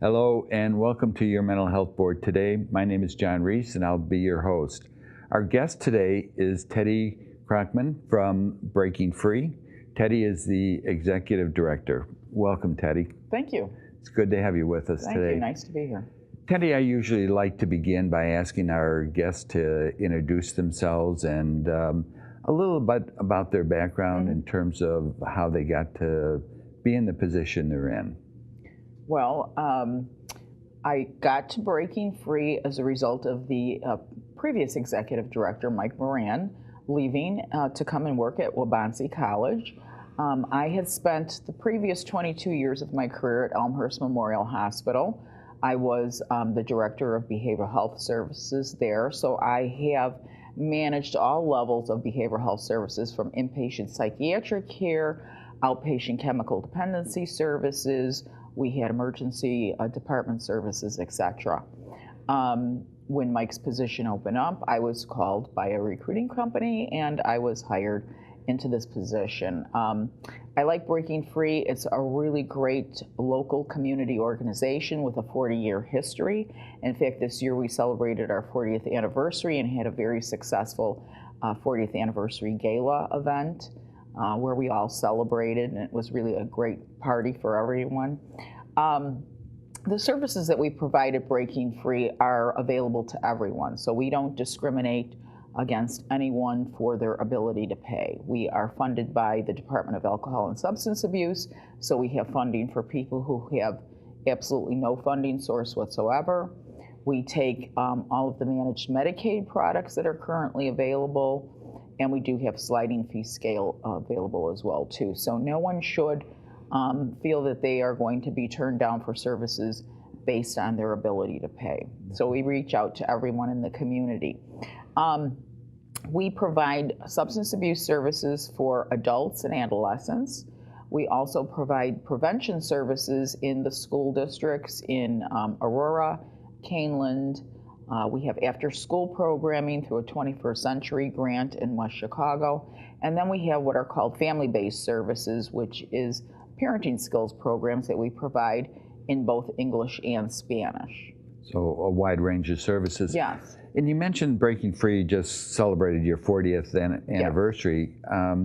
Hello and welcome to your Mental Health Board today. My name is John Reese and I'll be your host. Our guest today is Teddy Krockman from Breaking Free. Teddy is the Executive Director. Welcome, Teddy. Thank you. It's good to have you with us today. Thank you. Nice to be here. Teddy, I usually like to begin by asking our guests to introduce themselves and a little bit about their background in terms of how they got to be in the position they're in. Well, I got to Breaking Free as a result of the previous executive director, Mike Moran, leaving to come and work at Waubonsee College. I had spent the previous 22 years of my career at Elmhurst Memorial Hospital. I was the director of behavioral health services there, so I have managed all levels of behavioral health services from inpatient psychiatric care, outpatient chemical dependency services. We had emergency department services, etc. When Mike's position opened up, I was called by a recruiting company and I was hired into this position. I like Breaking Free. It's a really great local community organization with a 40-year history. In fact, this year we celebrated our 40th anniversary and had a very successful 40th anniversary gala event. Where we all celebrated, and it was really a great party for everyone. The services that we provide at Breaking Free are available to everyone, so we don't discriminate against anyone for their ability to pay. We are funded by the Department of Alcohol and Substance Abuse, so we have funding for people who have absolutely no funding source whatsoever. We take all of the managed Medicaid products that are currently available, and we do have sliding fee scale available as well too. So no one should feel that they are going to be turned down for services based on their ability to pay. So we reach out to everyone in the community. We provide substance abuse services for adults and adolescents. We also provide prevention services in the school districts in Aurora, Kaneland. We have after-school programming through a 21st Century grant in West Chicago. And then we have what are called family-based services, which is parenting skills programs that we provide in both English and Spanish. So a wide range of services. Yes. And you mentioned Breaking Free just celebrated your 40th anniversary. Yes.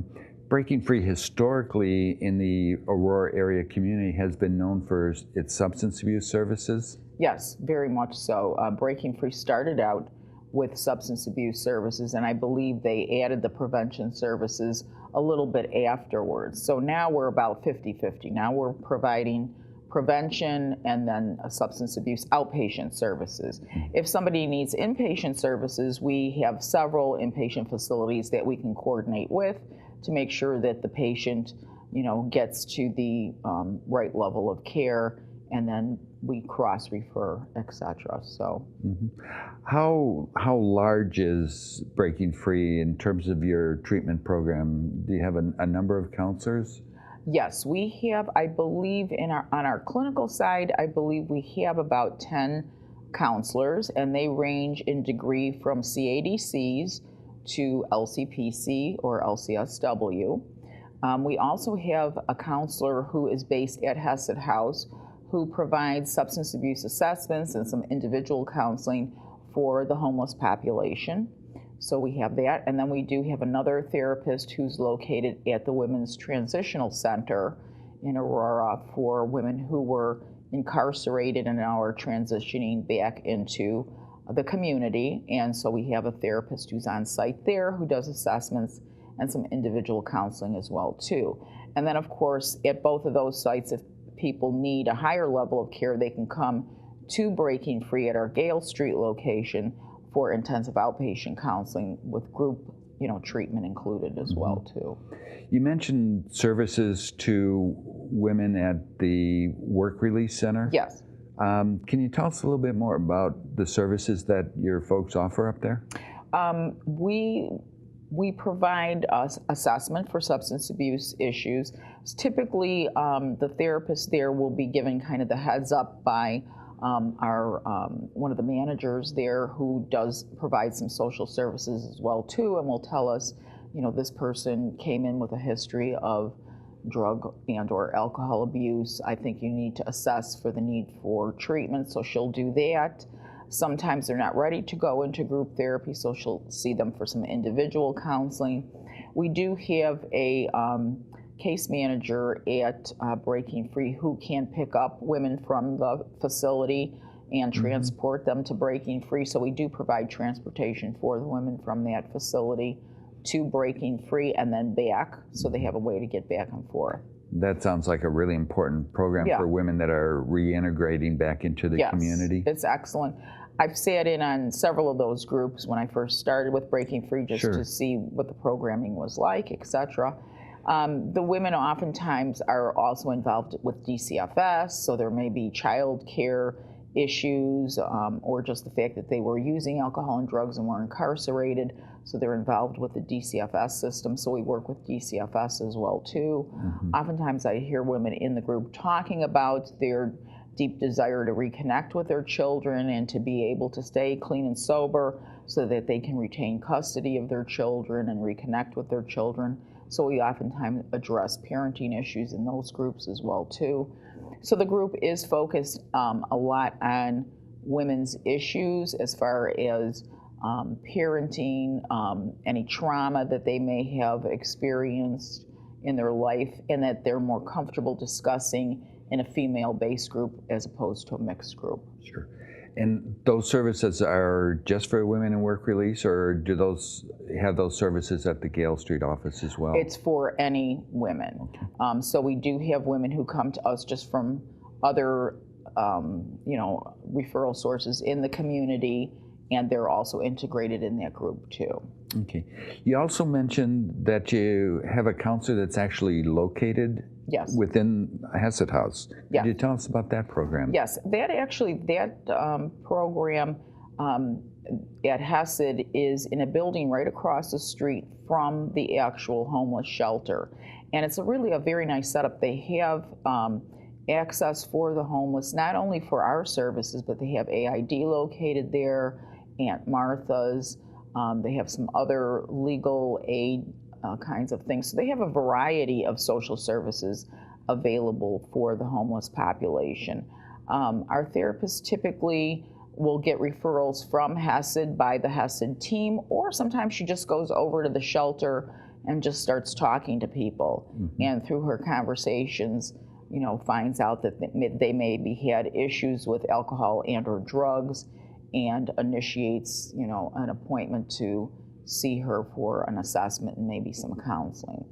Breaking Free historically in the Aurora area community has been known for its substance abuse services. Yes, very much so. Breaking Free started out with substance abuse services, and I believe they added the prevention services a little bit afterwards. So now we're about 50-50. Now we're providing prevention and then substance abuse outpatient services. If somebody needs inpatient services, we have several inpatient facilities that we can coordinate with to make sure that the patient, gets to the right level of care, and then we cross-refer, etc. So, How large is Breaking Free in terms of your treatment program? Do you have a number of counselors? Yes, we have. I believe on our clinical side, I believe we have about 10 counselors, and they range in degree from CADCs to LCPC or LCSW. We also have a counselor who is based at Hesed House, who provides substance abuse assessments and some individual counseling for the homeless population. So we have that. And then we do have another therapist who's located at the Women's Transitional Center in Aurora for women who were incarcerated and now are transitioning back into the community. And so we have a therapist who's on site there who does assessments and some individual counseling as well too. And then of course, at both of those sites, if people need a higher level of care, they can come to Breaking Free at our Gale Street location for intensive outpatient counseling with group treatment included as well too. You mentioned services to women at the Work Release Center. Yes. Can you tell us a little bit more about the services that your folks offer up there? We provide assessment for substance abuse issues. Typically, the therapist there will be given kind of the heads up by our one of the managers there, who does provide some social services as well too, and will tell us, this person came in with a history of drug and or alcohol abuse. I think you need to assess for the need for treatment, so she'll do that. Sometimes they're not ready to go into group therapy, so she'll see them for some individual counseling. We do have a case manager at Breaking Free who can pick up women from the facility and transport them to Breaking Free. So we do provide transportation for the women from that facility to Breaking Free and then back, so they have a way to get back and forth. That sounds like a really important program for women that are reintegrating back into the community. It's excellent. I've sat in on several of those groups when I first started with Breaking Free, just to see what the programming was like, etc. The women oftentimes are also involved with DCFS, so there may be child care issues, or just the fact that they were using alcohol and drugs and were incarcerated, so they're involved with the DCFS system, so we work with DCFS as well too. Oftentimes I hear women in the group talking about their deep desire to reconnect with their children and to be able to stay clean and sober so that they can retain custody of their children and reconnect with their children. So we oftentimes address parenting issues in those groups as well too. So the group is focused a lot on women's issues as far as parenting, any trauma that they may have experienced in their life, and that they're more comfortable discussing in a female-based group as opposed to a mixed group. Sure. And those services are just for women in work release, or do those have those services at the Gale Street office as well? It's for any women. Okay. So we do have women who come to us just from other, referral sources in the community, and they're also integrated in that group too. Okay. You also mentioned that you have a counselor that's actually located within Hesed House. Could you tell us about that program? Yes, that program at Hesed is in a building right across the street from the actual homeless shelter. And it's really a very nice setup. They have access for the homeless, not only for our services, but they have AID located there, Aunt Martha's. They have some other legal aid kinds of things. So they have a variety of social services available for the homeless population. Our therapists typically will get referrals from Hesed by the Hesed team, or sometimes she just goes over to the shelter and just starts talking to people. And through her conversations, finds out that they maybe had issues with alcohol and or drugs, and initiates, an appointment to see her for an assessment and maybe some counseling.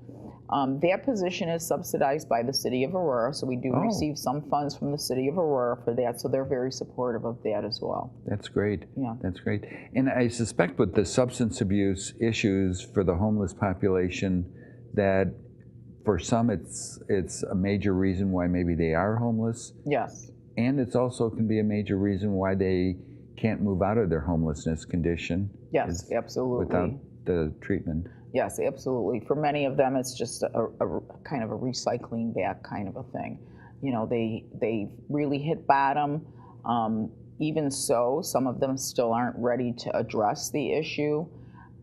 That position is subsidized by the City of Aurora, so we do receive some funds from the City of Aurora for that, so they're very supportive of that as well. That's great. Yeah. That's great. And I suspect with the substance abuse issues for the homeless population, that for some it's a major reason why maybe they are homeless. Yes. And it's also can be a major reason why they can't move out of their homelessness condition. Yes, absolutely. Without the treatment. Yes, absolutely. For many of them, it's just a kind of a recycling back kind of a thing. They really hit bottom. Even so, some of them still aren't ready to address the issue.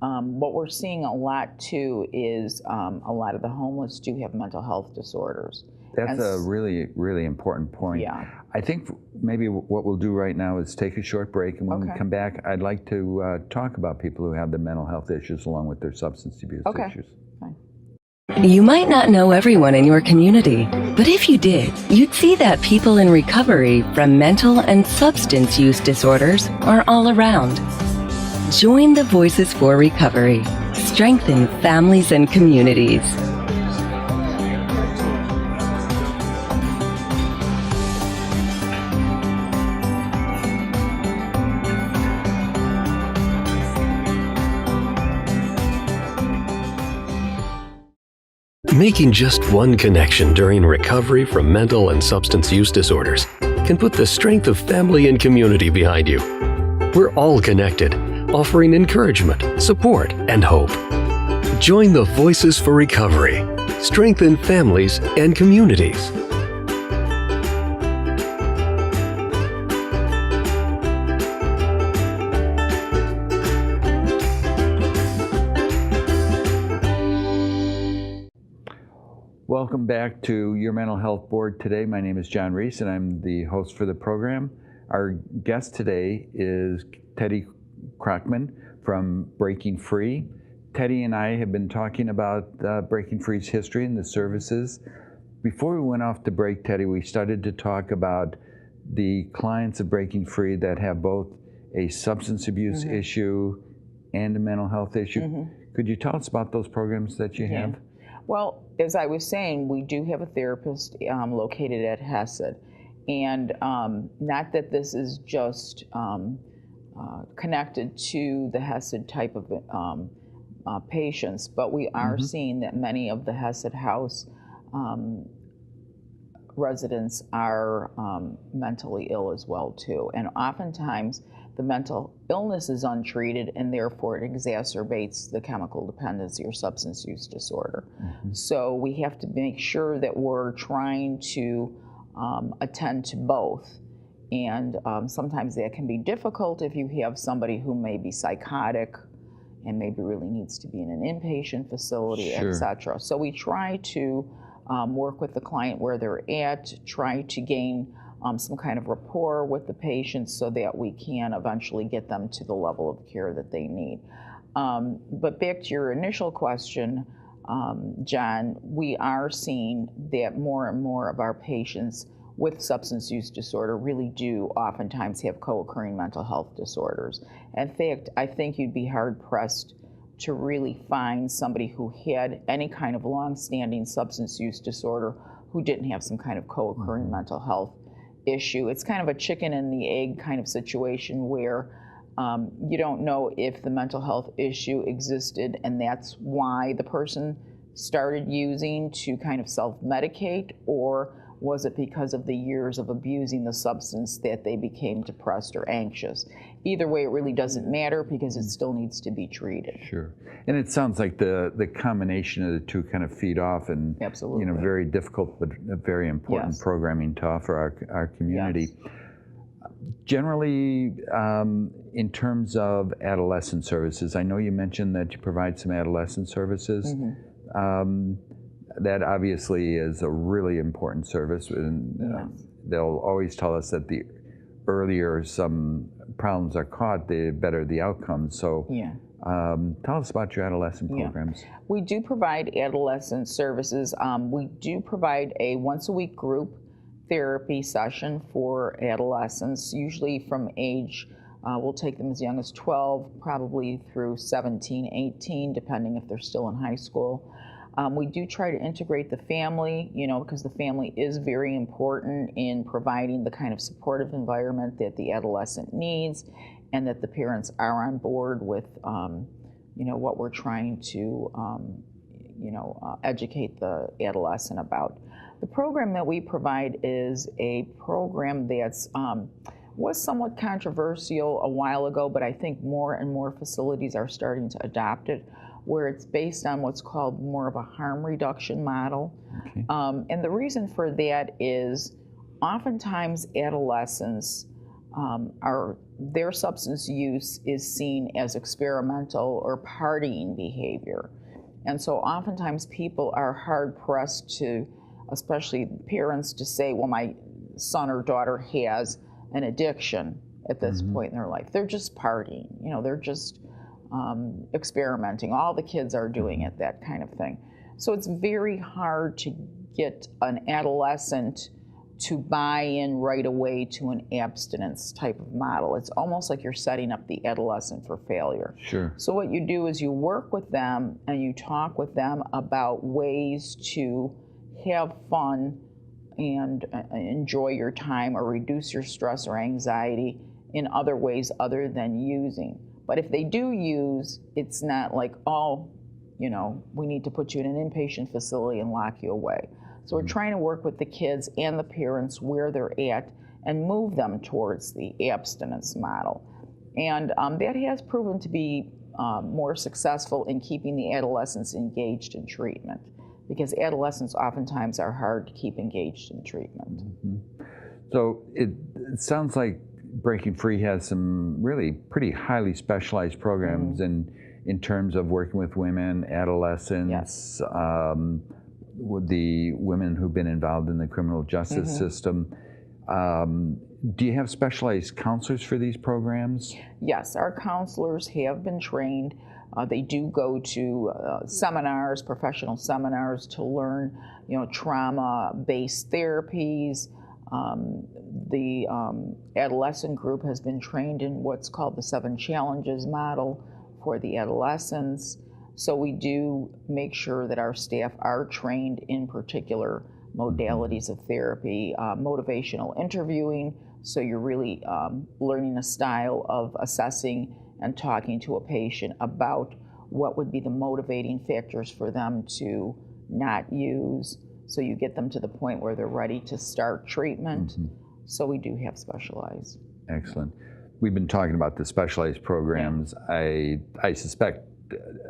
What we're seeing a lot too is a lot of the homeless do have mental health disorders. That's a really, really important point. Yeah. I think maybe what we'll do right now is take a short break, and when we come back, I'd like to talk about people who have the mental health issues along with their substance abuse issues. Fine. You might not know everyone in your community, but if you did, you'd see that people in recovery from mental and substance use disorders are all around. Join the Voices for Recovery. Strengthen families and communities. Making just one connection during recovery from mental and substance use disorders can put the strength of family and community behind you. We're all connected, offering encouragement, support, and hope. Join the Voices for Recovery. Strengthen families and communities. Welcome back to Your Mental Health Board today. My name is John Reese and I'm the host for the program. Our guest today is Teddy Krockman from Breaking Free. Teddy and I have been talking about Breaking Free's history and the services. Before we went off to break, Teddy, we started to talk about the clients of Breaking Free that have both a substance abuse issue and a mental health issue. Could you tell us about those programs that you have? Well, as I was saying, we do have a therapist located at HESED. And not that this is just connected to the HESED type of patients, but we are seeing that many of the HESED house residents are mentally ill as well too. And oftentimes the mental illness is untreated and therefore it exacerbates the chemical dependency or substance use disorder. So we have to make sure that we're trying to attend to both. And sometimes that can be difficult if you have somebody who may be psychotic and maybe really needs to be in an inpatient facility, etc. So we try to work with the client where they're at, try to gain some kind of rapport with the patients so that we can eventually get them to the level of care that they need. But back to your initial question, John, we are seeing that more and more of our patients with substance use disorder really do oftentimes have co-occurring mental health disorders. In fact, I think you'd be hard-pressed to really find somebody who had any kind of long-standing substance use disorder who didn't have some kind of co-occurring mental health issue. It's kind of a chicken and the egg kind of situation where you don't know if the mental health issue existed and that's why the person started using to kind of self-medicate, or was it because of the years of abusing the substance that they became depressed or anxious? Either way, it really doesn't matter because it still needs to be treated. Sure. And it sounds like the combination of the two kind of feed off and Absolutely. You know, very difficult but very important programming to offer our community. Generally, in terms of adolescent services, I know you mentioned that you provide some adolescent services. That obviously is a really important service, and they'll always tell us that the earlier some problems are caught, the better the outcomes. So tell us about your adolescent programs. We do provide adolescent services. We do provide a once-a-week group therapy session for adolescents, usually from age, we'll take them as young as 12, probably through 17, 18, depending if they're still in high school. We do try to integrate the family, you know, because the family is very important in providing the kind of supportive environment that the adolescent needs, and that the parents are on board with, you know, what we're trying to, educate the adolescent about. The program that we provide is a program that's was somewhat controversial a while ago, but I think more and more facilities are starting to adopt it, where it's based on what's called more of a harm reduction model. And the reason for that is oftentimes adolescents their substance use is seen as experimental or partying behavior. And so oftentimes people are hard pressed to, especially parents, to say, well, my son or daughter has an addiction at this point in their life. They're just partying, you know, they're just experimenting. All the kids are doing it, that kind of thing. So it's very hard to get an adolescent to buy in right away to an abstinence type of model. It's almost like you're setting up the adolescent for failure. So what you do is you work with them and you talk with them about ways to have fun and enjoy your time or reduce your stress or anxiety in other ways other than using. But if they do use, it's not like, oh, we need to put you in an inpatient facility and lock you away. So we're trying to work with the kids and the parents where they're at and move them towards the abstinence model. And that has proven to be more successful in keeping the adolescents engaged in treatment, because adolescents oftentimes are hard to keep engaged in treatment. Mm-hmm. So it sounds like Breaking Free has some really pretty highly specialized programs in terms of working with women, adolescents, with the women who've been involved in the criminal justice system. Do you have specialized counselors for these programs? Yes, our counselors have been trained. They do go to seminars, professional seminars, to learn, trauma-based therapies. The adolescent group has been trained in what's called the 7 Challenges model for the adolescents. So we do make sure that our staff are trained in particular modalities of therapy, motivational interviewing, so you're really learning a style of assessing and talking to a patient about what would be the motivating factors for them to not use, so you get them to the point where they're ready to start treatment. So we do have specialized. Excellent. We've been talking about the specialized programs. I suspect,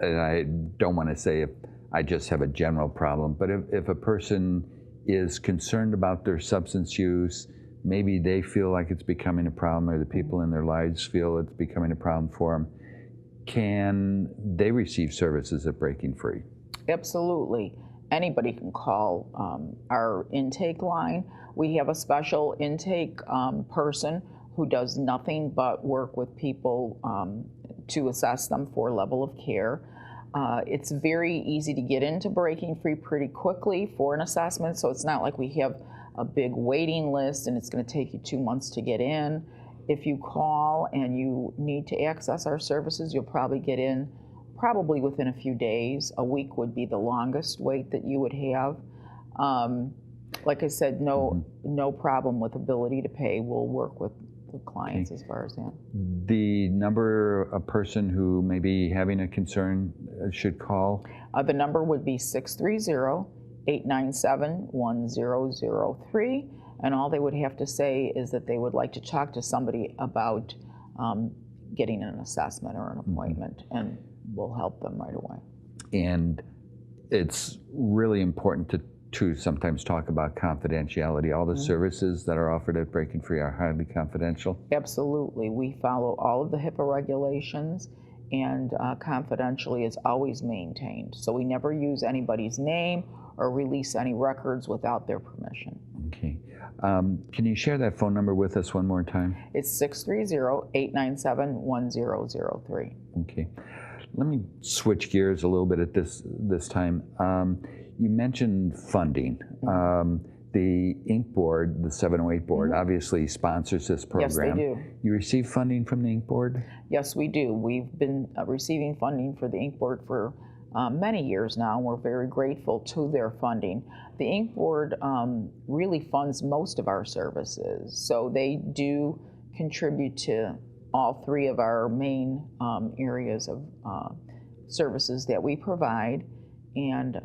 and I don't want to say if I just have a general problem, but if a person is concerned about their substance use, maybe they feel like it's becoming a problem, or the people in their lives feel it's becoming a problem for them, can they receive services at Breaking Free? Absolutely. Anybody can call our intake line. We have a special intake person who does nothing but work with people to assess them for level of care. It's very easy to get into Breaking Free pretty quickly for an assessment, so it's not like we have a big waiting list and it's going to take you 2 months to get in. If you call and you need to access our services, you'll probably get in probably within a few days. A week would be the longest wait that you would have. Like I said, no problem with ability to pay. We'll work with the clients as far as that. The number a person who may be having a concern should call? The number would be 630-897-1003, and all they would have to say is that they would like to talk to somebody about getting an assessment or an appointment, and we'll help them right away. And it's really important to sometimes talk about confidentiality. All the services that are offered at Breaking Free are highly confidential? Absolutely. We follow all of the HIPAA regulations, and confidentiality is always maintained. So we never use anybody's name or release any records without their permission. Okay. Can you share that phone number with us one more time? It's 630-897-1003. Okay. Let me switch gears a little bit at this time. You mentioned funding. The Inc. Board, the 708 Board, obviously sponsors this program. Yes, they do. You receive funding from the Inc. Board? Yes, we do. We've been receiving funding for the Inc. Board for many years now, and we're very grateful to their funding. The Inc. Board really funds most of our services, so they do contribute to all 3 of our main areas of services that we provide, and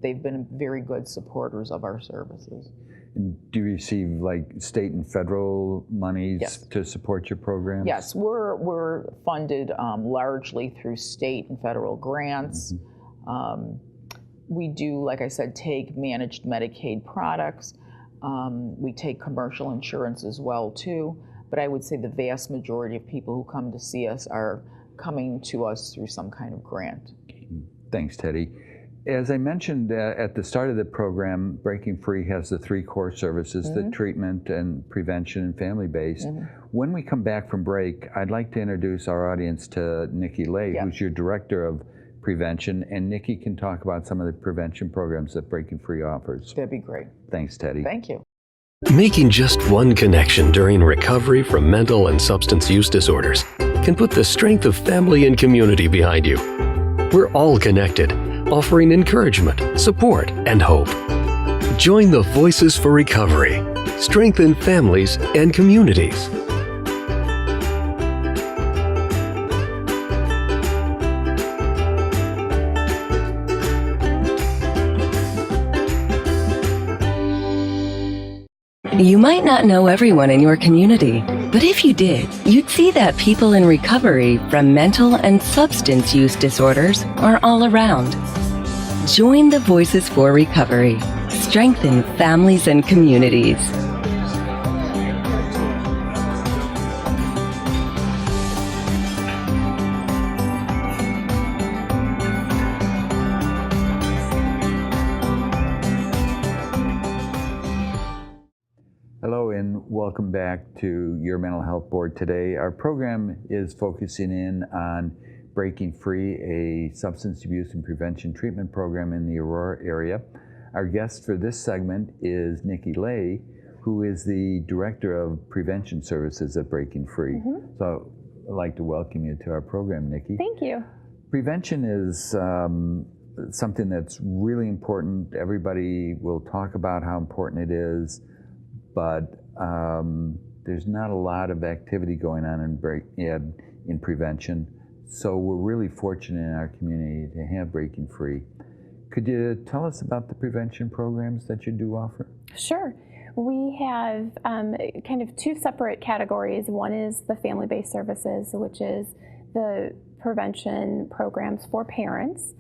they've been very good supporters of our services. And do you receive like state and federal monies to support your programs? Yes, we're funded largely through state and federal grants. We do, like I said, take managed Medicaid products. We take commercial insurance as well too, but I would say the vast majority of people who come to see us are coming to us through some kind of grant. Thanks, Teddy. As I mentioned at the start of the program, Breaking Free has the 3 core services, the treatment and prevention and family-based. When we come back from break, I'd like to introduce our audience to Nikki Lay, who's your Director of Prevention, and Nikki can talk about some of the prevention programs that Breaking Free offers. That'd be great. Thanks, Teddy. Thank you. Making just one connection during recovery from mental and substance use disorders can put the strength of family and community behind you. We're all connected, offering encouragement, support, and hope. Join the Voices for Recovery. Strengthen families and communities. You might not know everyone in your community, but if you did, you'd see that people in recovery from mental and substance use disorders are all around. Join the Voices for Recovery. Strengthen families and communities. Hello and welcome back to Your Mental Health Board. Today our program is focusing in on Breaking Free, a substance abuse and prevention treatment program in the Aurora area. Our guest for this segment is Nikki Lay, who is the Director of Prevention Services at Breaking Free. So I'd like to welcome you to our program, Nikki. Thank you. Prevention is something that's really important. Everybody will talk about how important it is, but there's not a lot of activity going on in prevention. So we're really fortunate in our community to have Breaking Free. Could you tell us about the prevention programs that you do offer? Sure. We have kind of two separate categories. One is the family-based services, which is the prevention programs for parents.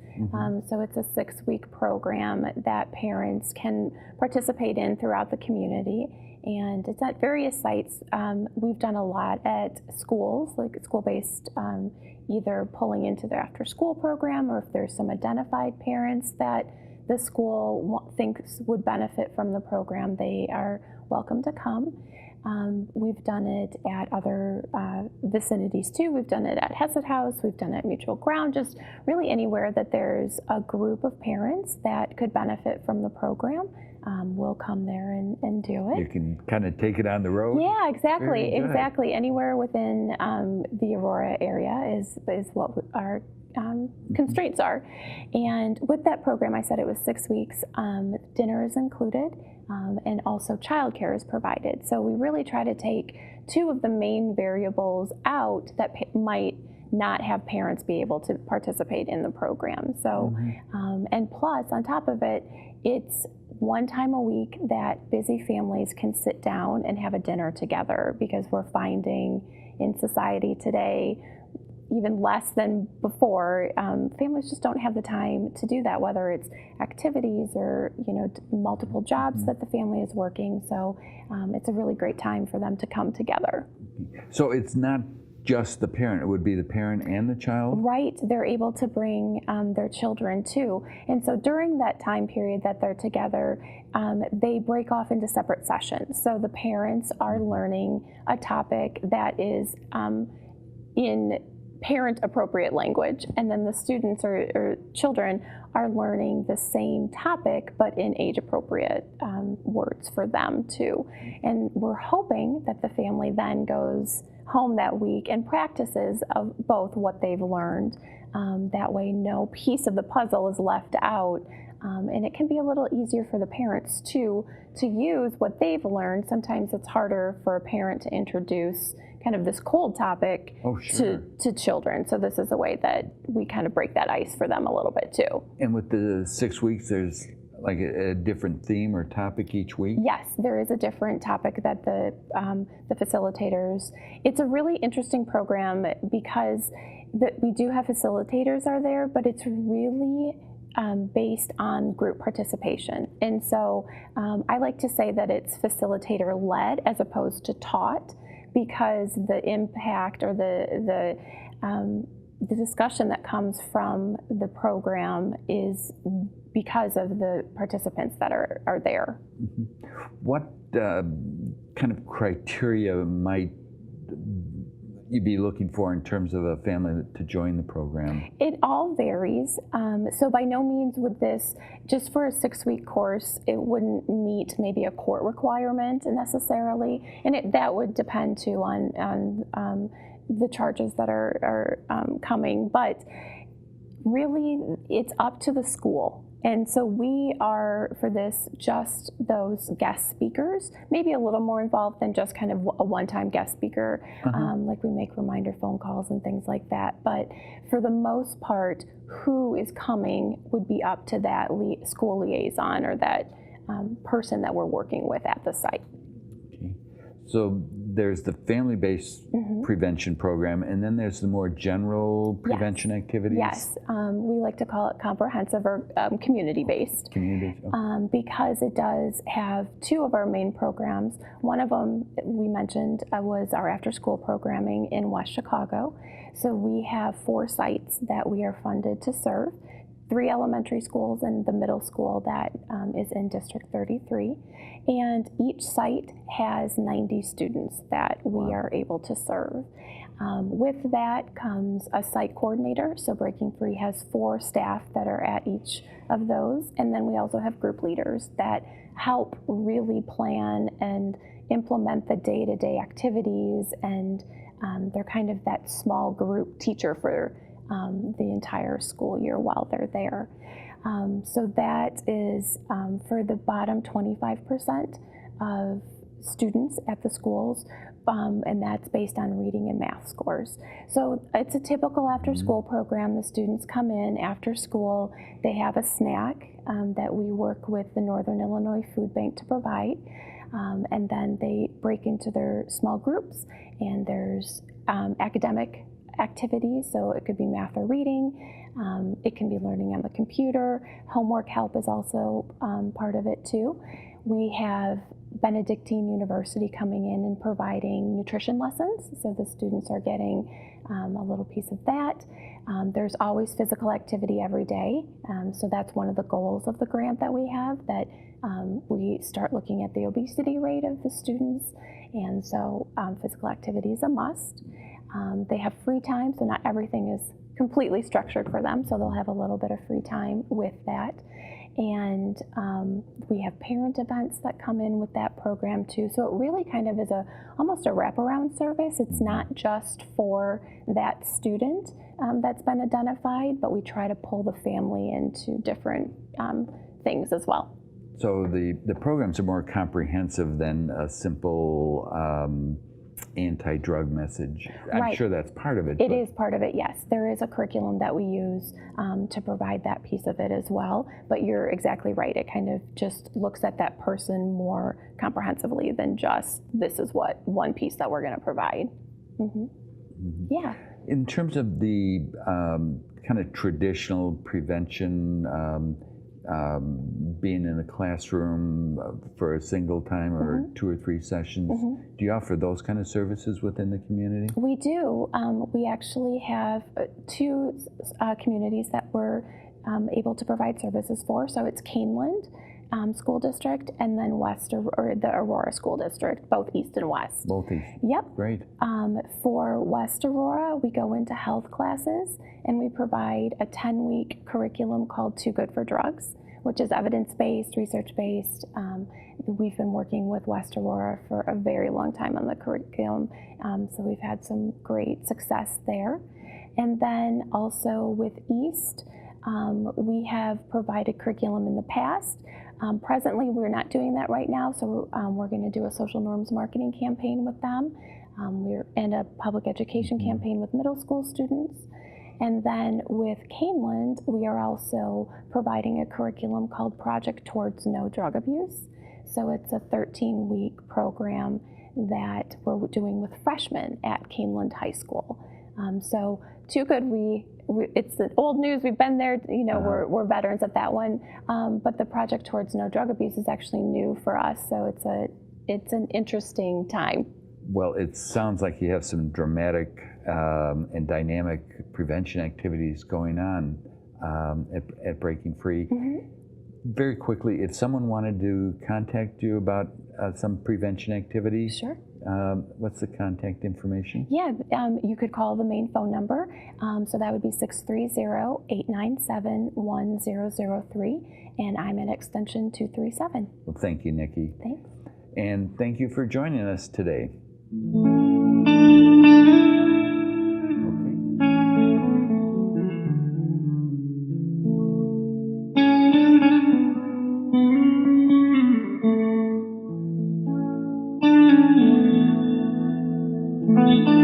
So it's a 6-week program that parents can participate in throughout the community. And it's at various sites. We've done a lot at schools, like school-based, either pulling into their after-school program, or if there's some identified parents that the school thinks would benefit from the program, they are welcome to come. We've done it at other vicinities too. We've done it at Hesed House, we've done it at Mutual Ground, just really anywhere that there's a group of parents that could benefit from the program. We'll come there and do it. You can kind of take it on the road? Yeah, exactly, exactly. Anywhere within the Aurora area is what our constraints are. And with that program, I said it was 6 weeks. Dinner is included, and also childcare is provided. So we really try to take two of the main variables out that might not have parents be able to participate in the program. So, and plus, on top of it, it's one time a week that busy families can sit down and have a dinner together, because we're finding in society today, even less than before, families just don't have the time to do that, whether it's activities or multiple jobs that the family is working. So it's a really great time for them to come together. So it's not just the parent, it would be the parent and the child? Right, they're able to bring their children too. And so during that time period that they're together, they break off into separate sessions. So the parents are learning a topic that is in parent appropriate language, and then the students or children are learning the same topic but in age appropriate words for them too. And we're hoping that the family then goes home that week and practices of both what they've learned. That way no piece of the puzzle is left out. And it can be a little easier for the parents too to use what they've learned. Sometimes it's harder for a parent to introduce kind of this cold topic to children. So this is a way that we kind of break that ice for them a little bit too. And with the 6 weeks, there's like a different theme or topic each week? Yes, there is a different topic that the facilitators, it's a really interesting program because we do have facilitators are there, but it's really based on group participation. And so I like to say that it's facilitator-led as opposed to taught, because the impact or the discussion that comes from the program is because of the participants that are there. What kind of criteria might you be looking for in terms of a family to join the program? It all varies. So by no means would this, just for a 6-week course, it wouldn't meet maybe a court requirement necessarily, and that would depend too on the charges that are coming. But really, it's up to the school. And so we are, for this, just those guest speakers, maybe a little more involved than just kind of a one-time guest speaker, like we make reminder phone calls and things like that. But for the most part, who is coming would be up to that school liaison or that person that we're working with at the site. So there's the family-based prevention program, and then there's the more general prevention activities? Yes, we like to call it comprehensive or community-based. Community, okay. Because it does have two of our main programs. One of them we mentioned was our after-school programming in West Chicago. So we have 4 sites that we are funded to serve, 3 elementary schools and the middle school that is in District 33. And each site has 90 students that we are able to serve. With that comes a site coordinator. So Breaking Free has 4 staff that are at each of those. And then we also have group leaders that help really plan and implement the day-to-day activities. And they're kind of that small group teacher for the entire school year while they're there. So that is for the bottom 25% of students at the schools, and that's based on reading and math scores. So it's a typical after-school program. The students come in after school. They have a snack that we work with the Northern Illinois Food Bank to provide, and then they break into their small groups, and there's academic activities, so it could be math or reading, it can be learning on the computer. Homework help is also part of it too. We have Benedictine University coming in and providing nutrition lessons, so the students are getting a little piece of that. There's always physical activity every day, so that's one of the goals of the grant that we have, that we start looking at the obesity rate of the students, and so physical activity is a must. They have free time, so not everything is completely structured for them, so they'll have a little bit of free time with that. And we have parent events that come in with that program too. So it really kind of is almost a wraparound service. It's not just for that student that's been identified, but we try to pull the family into different things as well. So the programs are more comprehensive than a simple anti-drug message. I'm sure that's part of it. It is part of it, yes. There is a curriculum that we use to provide that piece of it as well, but you're exactly right. It kind of just looks at that person more comprehensively than just, this is what one piece that we're going to provide. Yeah. In terms of the kind of traditional prevention, being in a classroom for a single time or 2 or 3 sessions, do you offer those kind of services within the community? We do. We actually have 2 communities that we're able to provide services for. So it's Kaneland School District, and then the Aurora School District, both east and west. Both east. Yep. Great. For West Aurora, we go into health classes, and we provide a 10-week curriculum called Too Good for Drugs, which is evidence-based, research-based. We've been working with West Aurora for a very long time on the curriculum, so we've had some great success there. And then also with East, we have provided curriculum in the past. Presently, we're not doing that right now, so we're going to do a social norms marketing campaign with them. We're in a public education campaign with middle school students. And then with Kaneland, we are also providing a curriculum called Project Towards No Drug Abuse. So it's a 13-week program that we're doing with freshmen at Kaneland High School. So Too Good, it's the old news, we've been there, we're veterans at that one, but the Project Towards No Drug Abuse is actually new for us, so it's an interesting time. Well, it sounds like you have some dramatic and dynamic prevention activities going on at Breaking Free. Very quickly, if someone wanted to contact you about some prevention activity, sure. What's the contact information? Yeah, you could call the main phone number. So that would be 630-897-1003, and I'm at extension 237. Well, thank you, Nikki. Thanks. And thank you for joining us today. Okay.